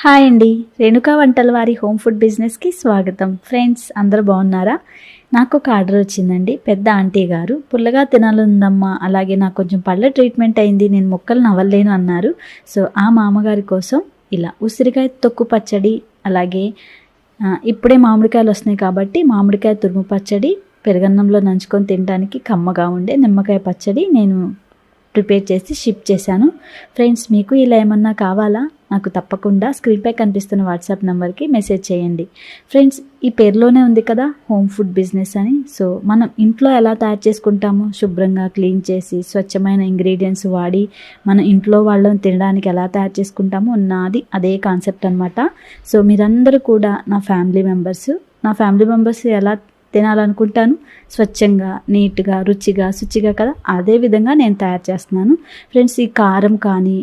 Hi అండి, రేణుకా వంటల వారి హోమ్ ఫుడ్ బిజినెస్కి స్వాగతం. ఫ్రెండ్స్ అందరూ బాగున్నారా? నాకు ఒక ఆర్డర్ వచ్చిందండి. పెద్ద ఆంటీ గారు పుల్లగా తినాలందమ్మా, అలాగే నాకు కొంచెం పళ్ళ ట్రీట్మెంట్ అయింది, నేను ముక్కలు నవ్వలేను అన్నారు. సో ఆ మామగారి కోసం ఇలా ఉసిరికాయ తొక్కు పచ్చడి, అలాగే ఇప్పుడే మామిడికాయలు వస్తున్నాయి కాబట్టి మామిడికాయ తురుము పచ్చడి, పెరుగన్నంలో నంచుకొని తినడానికి కమ్మగా ఉండే నిమ్మకాయ పచ్చడి నేను ప్రిపేర్ చేసి షిప్ చేశాను. ఫ్రెండ్స్ మీకు ఇలా ఏమన్నా కావాలా? నాకు తప్పకుండా స్క్రీన్పై కనిపిస్తున్న వాట్సాప్ నెంబర్కి మెసేజ్ చేయండి. ఫ్రెండ్స్ ఈ పేరులోనే ఉంది కదా హోమ్ ఫుడ్ బిజినెస్ అని. సో మనం ఇంట్లో ఎలా తయారు చేసుకుంటామో శుభ్రంగా క్లీన్ చేసి స్వచ్ఛమైన ఇంగ్రీడియంట్స్ వాడి మనం ఇంట్లో వాళ్ళని తినడానికి ఎలా తయారు చేసుకుంటామో నాది అదే కాన్సెప్ట్ అనమాట. సో మీరందరూ కూడా నా ఫ్యామిలీ మెంబర్స్ ఎలా తినాలనుకుంటాను, స్వచ్ఛంగా, నీట్గా, రుచిగా, శుచిగా కదా, అదే విధంగా నేను తయారు చేస్తున్నాను. ఫ్రెండ్స్ ఈ కారం కానీ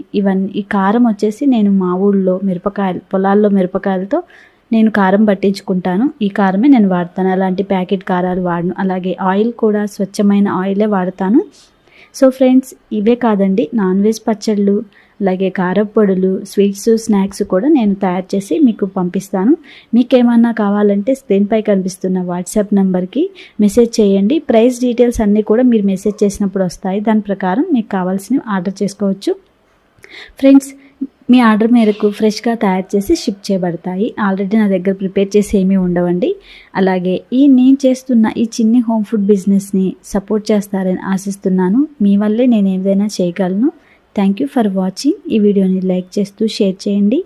ఈ కారం వచ్చేసి నేను మా ఊళ్ళో పొలాల్లో మిరపకాయలతో నేను కారం పట్టించుకుంటాను. ఈ కారమే నేను వాడతాను, అలాంటి ప్యాకెట్ కారాలు వాడను. అలాగే ఆయిల్ కూడా స్వచ్ఛమైన ఆయిలే వాడతాను. సో ఫ్రెండ్స్ ఇవే కాదండి, నాన్ వెజ్ పచ్చళ్ళు, అలాగే కారపొడులు, స్వీట్స్, స్నాక్స్ కూడా నేను తయారు చేసి మీకు పంపిస్తాను. మీకేమన్నా కావాలంటే స్క్రీన్పై కనిపిస్తున్న వాట్సాప్ నెంబర్కి మెసేజ్ చేయండి. ప్రైస్ డీటెయిల్స్ అన్నీ కూడా మీరు మెసేజ్ చేసినప్పుడు వస్తాయి. దాని ప్రకారం మీకు కావాల్సినవి ఆర్డర్ చేసుకోవచ్చు. ఫ్రెండ్స్ మీ ఆర్డర్ మేరకు ఫ్రెష్గా తయారు చేసి షిప్ చేయబడతాయి. ఆల్రెడీ నా దగ్గర ప్రిపేర్ చేసి ఏమీ ఉండవండి. అలాగే నేను చేస్తున్న ఈ చిన్ని హోమ్ ఫుడ్ బిజినెస్ని సపోర్ట్ చేస్తారని ఆశిస్తున్నాను. మీ వల్లే నేను ఏదైనా చేయగలను. Thank you for watching. ఈ వీడియోని లైక్ చేస్తూ షేర్ చేయండి.